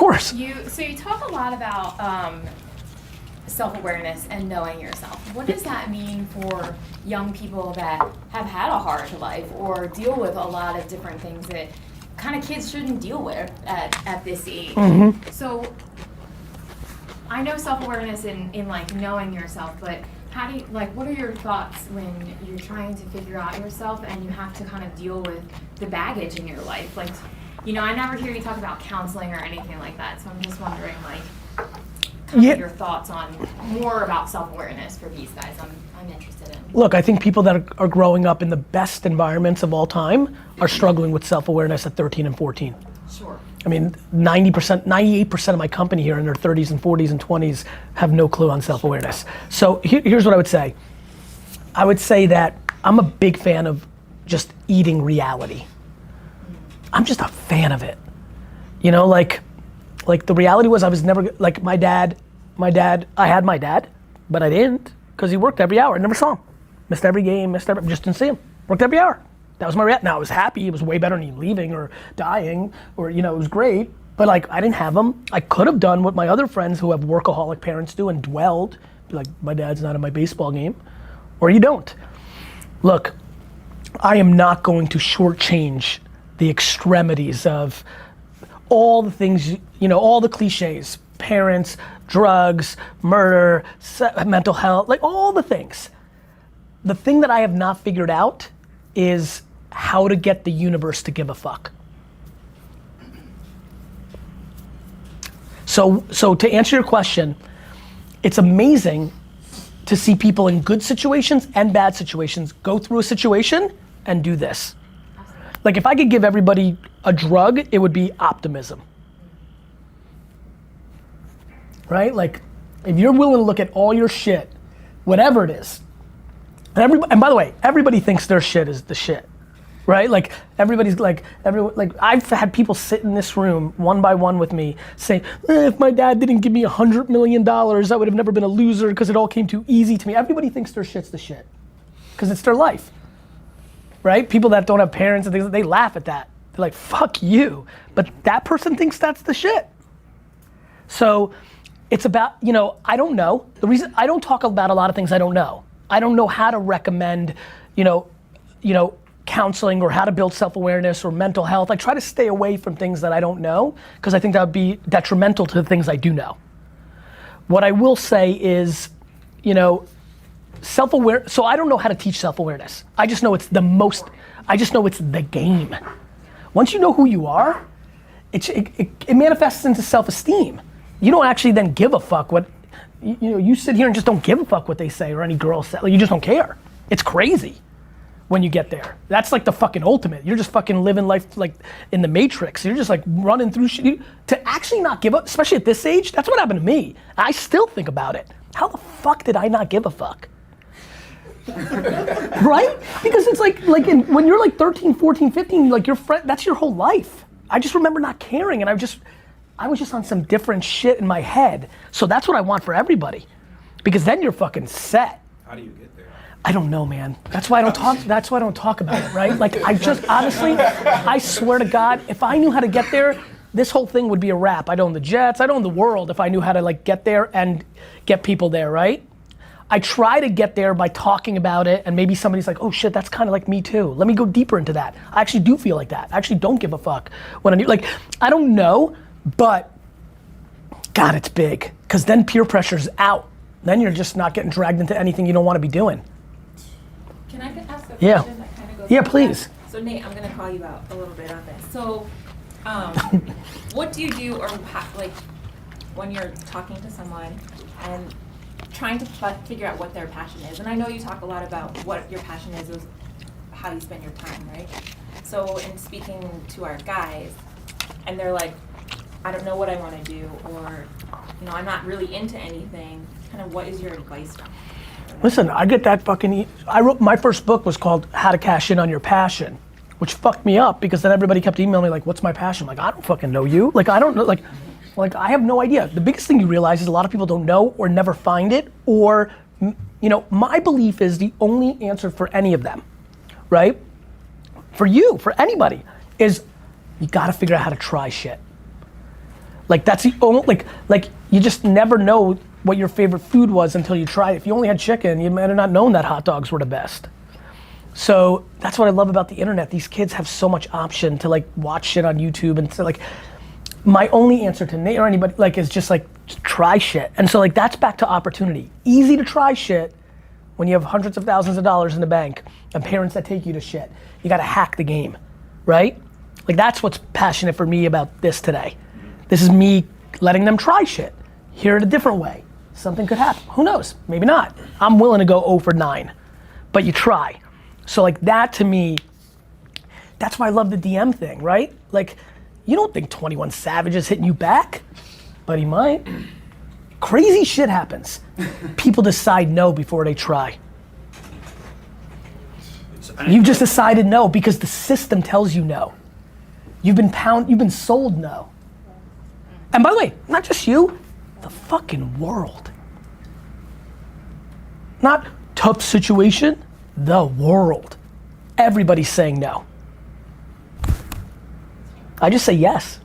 course. So you talk a lot about self-awareness and knowing yourself. What does that mean for young people that have had a hard life or deal with a lot of different things that kind of kids shouldn't deal with at this age? Mm-hmm. So I know self-awareness in like knowing yourself, but how do you, like, what are your thoughts when you're trying to figure out yourself and you have to kind of deal with the baggage in your life? Like, you know, I never hear you talk about counseling or anything like that, so I'm just wondering, like, kind of your thoughts on more about self-awareness for these guys. I'm interested in. Look, I think people that are growing up in the best environments of all time are struggling with self-awareness at 13 and 14. Sure. I mean, 90%, 98% of my company here in their 30s and 40s and 20s have no clue on self-awareness. So here's what I would say. I would say that I'm a big fan of just eating reality. I'm just a fan of it. You know, like the reality was I was never, like my dad, I had my dad, but I didn't because he worked every hour. I never saw him. Missed every game, just didn't see him. Worked every hour. That was my reality. Now I was happy, it was way better than he leaving or dying or, you know, it was great, but like I didn't have him. I could have done what my other friends who have workaholic parents do and dwelled, be like, my dad's not in my baseball game, or you don't. Look, I am not going to shortchange the extremities of all the things, you know, all the cliches, parents, drugs, murder, mental health, like all the things. The thing that I have not figured out is how to get the universe to give a fuck. So to answer your question, it's amazing to see people in good situations and bad situations go through a situation and do this. Like if I could give everybody a drug, it would be optimism. Right? Like if you're willing to look at all your shit, whatever it is, and by the way, everybody thinks their shit is the shit, right? Like everybody's like, I've had people sit in this room one by one with me saying, if my dad didn't give me $100 million, I would have never been a loser because it all came too easy to me. Everybody thinks their shit's the shit because it's their life, right? People that don't have parents and things, they laugh at that. They're like, fuck you. But that person thinks that's the shit. So it's about, you know, I don't know. The reason I don't talk about a lot of things I don't know. I don't know how to recommend, you know, counseling or how to build self-awareness or mental health. I try to stay away from things that I don't know because I think that would be detrimental to the things I do know. What I will say is, you know, self-aware, so I don't know how to teach self-awareness. I just know it's the game. Once you know who you are, it manifests into self-esteem. You don't actually then give a fuck what, you know, you sit here and just don't give a fuck what they say or any girl say, like you just don't care. It's crazy when you get there. That's like the fucking ultimate. You're just fucking living life like in the Matrix. You're just like running through shit. To actually not give up, especially at this age, that's what happened to me. I still think about it. How the fuck did I not give a fuck? Right? Because it's like when you're like 13, 14, 15, like your friend, that's your whole life. I just remember not caring and I was just on some different shit in my head. So that's what I want for everybody. Because then you're fucking set. How do you get there? I don't know, man. That's why I don't talk about it, right? Like I just, honestly, I swear to God, if I knew how to get there, this whole thing would be a wrap. I'd own the Jets, I'd own the world if I knew how to like get there and get people there, right? I try to get there by talking about it and maybe somebody's like, oh shit, that's kind of like me too. Let me go deeper into that. I actually do feel like that. I actually don't give a fuck when I do, like, I don't know, but God, it's big. Cause then peer pressure's out. Then you're just not getting dragged into anything you don't want to be doing. Can I ask a question Yeah. that kind of goes Yeah, with please. that? So Nate, I'm gonna call you out a little bit on this. So, what do you do, or like when you're talking to someone and trying to figure out what their passion is? And I know you talk a lot about what your passion is how you spend your time, right? So in speaking to our guys, and they're like, I don't know what I want to do, or you know, I'm not really into anything. Kind of, what is your advice? Listen, I get that fucking, my first book was called How to Cash In on Your Passion, which fucked me up because then everybody kept emailing me like, what's my passion? I'm like, I don't fucking know you. Like, I don't know, like I have no idea. The biggest thing you realize is a lot of people don't know or never find it, or, you know, my belief is the only answer for any of them, right? For you, for anybody, is you gotta figure out how to try shit. Like that's the only, like you just never know what your favorite food was until you try it. If you only had chicken, you might have not known that hot dogs were the best. So that's what I love about the internet. These kids have so much option to like watch shit on YouTube, and so like my only answer to Nate or anybody like is just like just try shit. And so like that's back to opportunity. Easy to try shit when you have hundreds of thousands of dollars in the bank and parents that take you to shit. You gotta hack the game, right? Like that's what's passionate for me about this today. This is me letting them try shit. Hear it a different way. Something could happen. Who knows? Maybe not. I'm willing to go 0 for 9, but you try. So like that to me, that's why I love the DM thing, right? Like you don't think 21 Savage is hitting you back, but he might. Crazy shit happens. People decide no before they try. You've just decided no because the system tells you no. You've been sold no. And by the way, not just you, the fucking world. Not tough situation, the world. Everybody's saying no. I just say yes.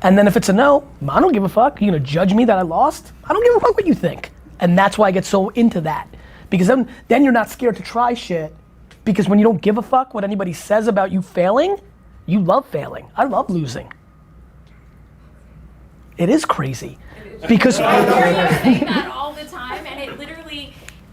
And then if it's a no, I don't give a fuck. You're gonna judge me that I lost? I don't give a fuck what you think. And that's why I get so into that. Because then you're not scared to try shit. Because when you don't give a fuck what anybody says about you failing, you love failing. I love losing. It is crazy. Because I hear you say that all the time, and it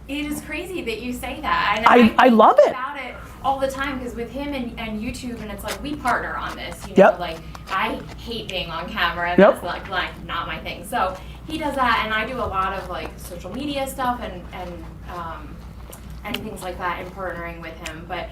is crazy that you say that. And I love it. About it all the time, because with him and YouTube, and it's like we partner on this. You know, Yep. like I hate being on camera, and Yep. that's like not my thing. So he does that, and I do a lot of like social media stuff and things like that, and partnering with him. But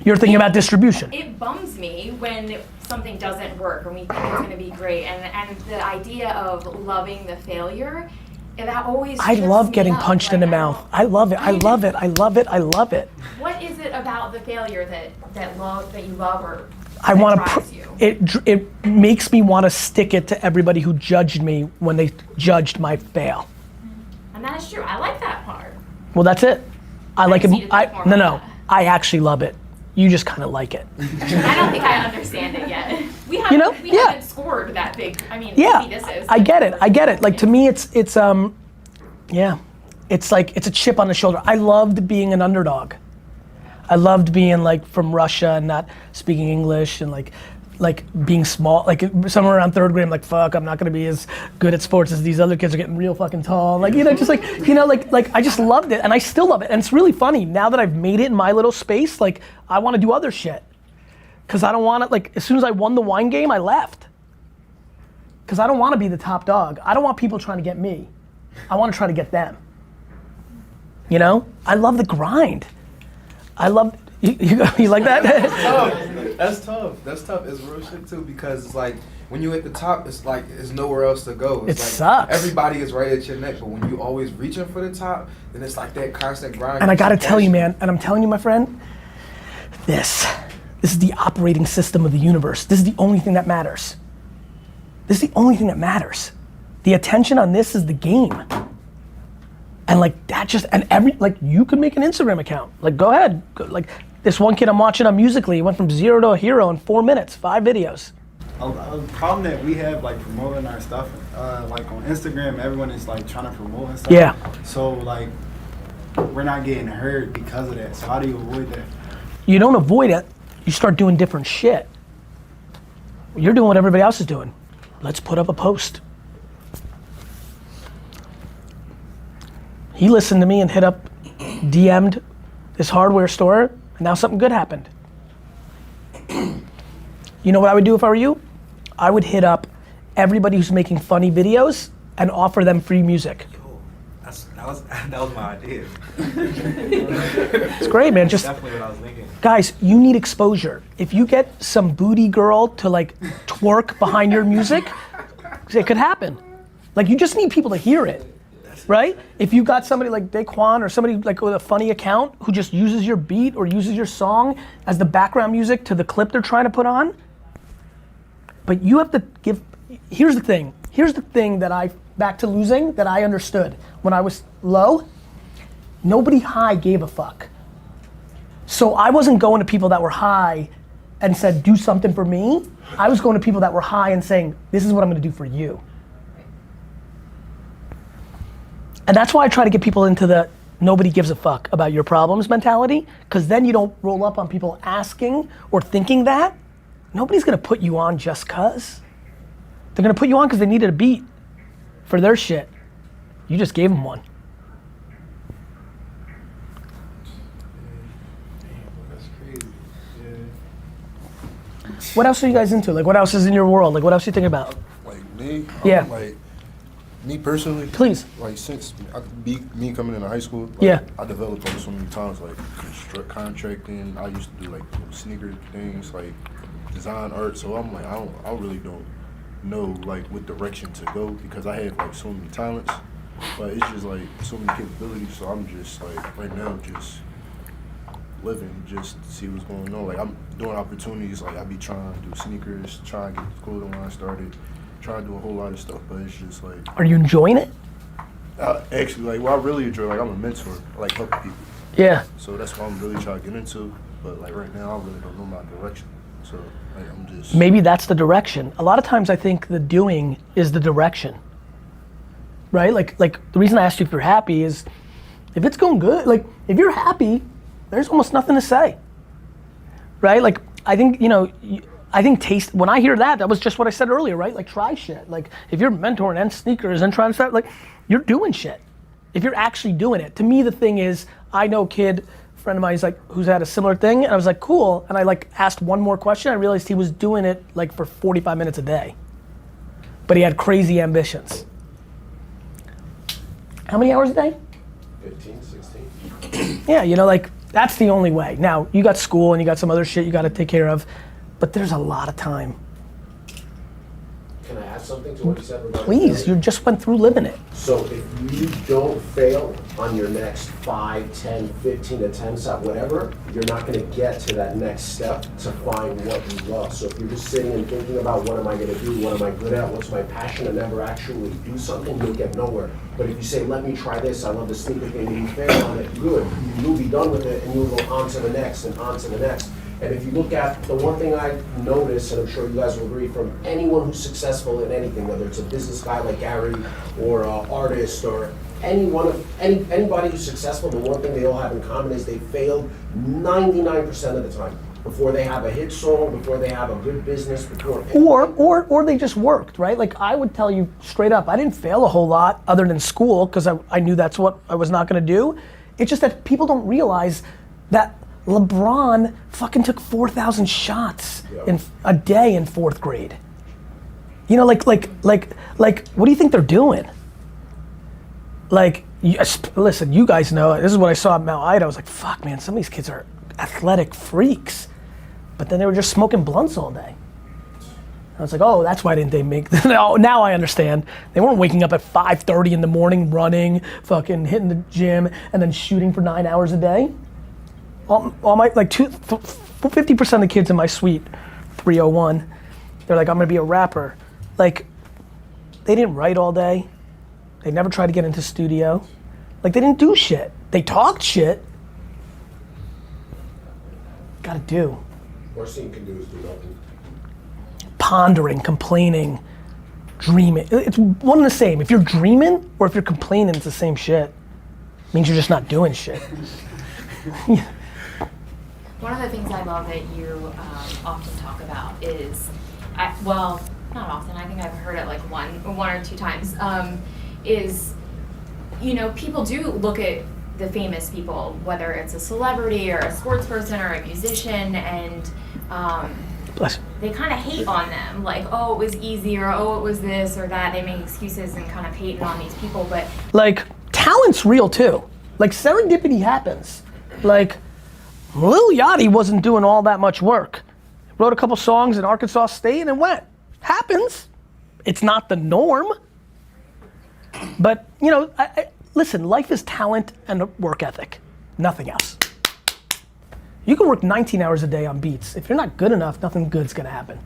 you're thinking about distribution. it bums me when something doesn't work and we think it's going to be great, and the idea of loving the failure, and that always I trips love me getting up. punched Like, in the mouth. I love it. I love it. I love it. I love it. What is it about the failure that you love, or I that want drives to. you? It makes me want to stick it to everybody who judged me when they judged my fail. And that is true. I like that part. Well, that's it. I like just it. need to think more No. about that. I actually love it. You just kind of like it. I don't think I understand it yet. We haven't, You know? we Yeah. haven't scored that big. I mean, Yeah, maybe this is. I get it. I get it. Like to me, it's yeah, it's like it's a chip on the shoulder. I loved being an underdog. I loved being like from Russia and not speaking English and like being small. Like somewhere around 3rd grade, I'm like, fuck, I'm not gonna be as good at sports as these other kids are getting real fucking tall. Like just like like I just loved it, and I still love it. And it's really funny now that I've made it in my little space. Like I want to do other shit, cause I don't want to. Like as soon as I won the wine game, I left. Cause I don't want to be the top dog. I don't want people trying to get me. I want to try to get them. You know? I love the grind. I love, you like that? That's tough. That's tough. It's real shit too, because it's like when you at the top, it's like there's nowhere else to go. It's It like sucks. everybody is right at your neck, but when you always reaching for the top, then it's like that constant grind. And I gotta tell you, man, and I'm telling you, my friend, this is the operating system of the universe. This is the only thing that matters. This is the only thing that matters. The attention on this is the game. And like that just, and like you could make an Instagram account. Like go ahead. Like this one kid I'm watching on Musical.ly, he went from 0 to a hero in 4 minutes, 5 videos. A problem that we have, like promoting our stuff, like on Instagram, everyone is like trying to promote and stuff. Yeah. So like, we're not getting heard because of that. So how do you avoid that? You don't avoid it, you start doing different shit. You're doing what everybody else is doing. Let's put up a post. He listened to me and hit up, DM'd this hardware store, and now something good happened. You know what I would do if I were you? I would hit up everybody who's making funny videos and offer them free music. That was my idea. It's great, man. Just Definitely what I was thinking. guys, you need exposure. If you get some booty girl to like twerk behind your music, it could happen. Like you just need people to hear it, right? If you got somebody like Daquan or somebody like with a funny account who just uses your beat or uses your song as the background music to the clip they're trying to put on, but you have to give, here's the thing that back to losing, that I understood. When I was low, nobody high gave a fuck. So I wasn't going to people that were high and said, do something for me, I was going to people that were high and saying, this is what I'm gonna do for you. And that's why I try to get people into the nobody gives a fuck about your problems mentality, because then you don't roll up on people asking or thinking that. Nobody's gonna put you on just cause. They're gonna put you on because they needed a beat for their shit. You just gave them one. That's crazy. Yeah. What else are you guys into? Like, what else is in your world? Like, what else are you thinking about? Like me? Yeah. Like me personally. Please. Like since me coming into high school. Like, Yeah. I developed like so many times like contracting. I used to do like sneaker things, like design art. So I'm like I really don't know like what direction to go because I have like so many talents, but it's just like so many capabilities. So I'm just like right now just living, just to see what's going on. Like I'm doing opportunities. Like I be trying to do sneakers, trying to get the clothing line started, trying to do a whole lot of stuff. But it's just like Are you enjoying it? actually like what I really enjoy. Like I'm a mentor. I like helping people. Yeah. So that's what I'm really trying to get into. But like right now, I really don't know my direction. So like I'm just Maybe that's the direction. A lot of times I think the doing is the direction. Right? Like the reason I asked you if you're happy is if it's going good, like if you're happy, there's almost nothing to say. Right? Like I think, you know, I think taste, when I hear that, that was just what I said earlier, right? Like try shit. Like if you're mentoring and sneakers and trying to start, like you're doing shit. If you're actually doing it. To me, the thing is, I know a kid, friend of mine, he's like, who's had a similar thing, and I was like, cool, and I like asked one more question, I realized he was doing it like for 45 minutes a day. But he had crazy ambitions. How many hours a day? 15, 16. Yeah, you know, like, that's the only way. Now, you got school and you got some other shit you gotta take care of, but there's a lot of time. Can I add something to what you said regarding Please, failure? you just went through living it. So if you don't fail on your next 5, 10, 15 attempts at whatever, you're not gonna get to that next step to find what you love. So if you're just sitting and thinking about what am I gonna do, what am I good at, what's my passion, and never actually do something, you'll get nowhere. But if you say, let me try this, I love the sneaker thing, and you fail on it, good. You'll be done with it and you'll go on to the next and on to the next. And if you look at the one thing I notice, and I'm sure you guys will agree, from anyone who's successful in anything, whether it's a business guy like Gary or an artist or anybody who's successful, the one thing they all have in common is they failed 99% of the time before they have a hit song, before they have a good business, before. Or they just worked, right? Like I would tell you straight up, I didn't fail a whole lot other than school because I knew that's what I was not gonna do. It's just that people don't realize that LeBron fucking took 4,000 shots in a day in 4th grade. You know, like, what do you think they're doing? Like, listen, you guys know, this is what I saw at Mount Ida. I was like, fuck, man, some of these kids are athletic freaks. But then they were just smoking blunts all day. I was like, oh, that's why didn't they make, now I understand. They weren't waking up at 5:30 in the morning, running, fucking hitting the gym, and then shooting for 9 hours a day. All my, like 50% of the kids in my suite, 301, they're like, I'm gonna be a rapper. Like, they didn't write all day. They never tried to get into studio. Like, they didn't do shit. They talked shit. Gotta do. Worst thing you can do is do nothing. Pondering, complaining, dreaming. It's one and the same. If you're dreaming or if you're complaining, it's the same shit. It means you're just not doing shit. One of the things I love that you often talk about is, well, not often, I think I've heard it like one or two times, is, you know, people do look at the famous people, whether it's a celebrity or a sports person or a musician, and they kind of hate on them, like, oh, it was easy, or oh, it was this or that. They make excuses and kind of hating on these people, but like, talent's real too. Like, serendipity happens. Like, Lil Yachty wasn't doing all that much work. Wrote a couple songs in Arkansas State and went. Happens. It's not the norm. But, you know, listen, life is talent and work ethic. Nothing else. You can work 19 hours a day on beats. If you're not good enough, nothing good's gonna happen.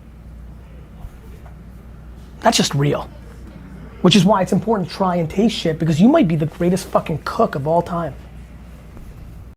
That's just real. Which is why it's important to try and taste shit, because you might be the greatest fucking cook of all time.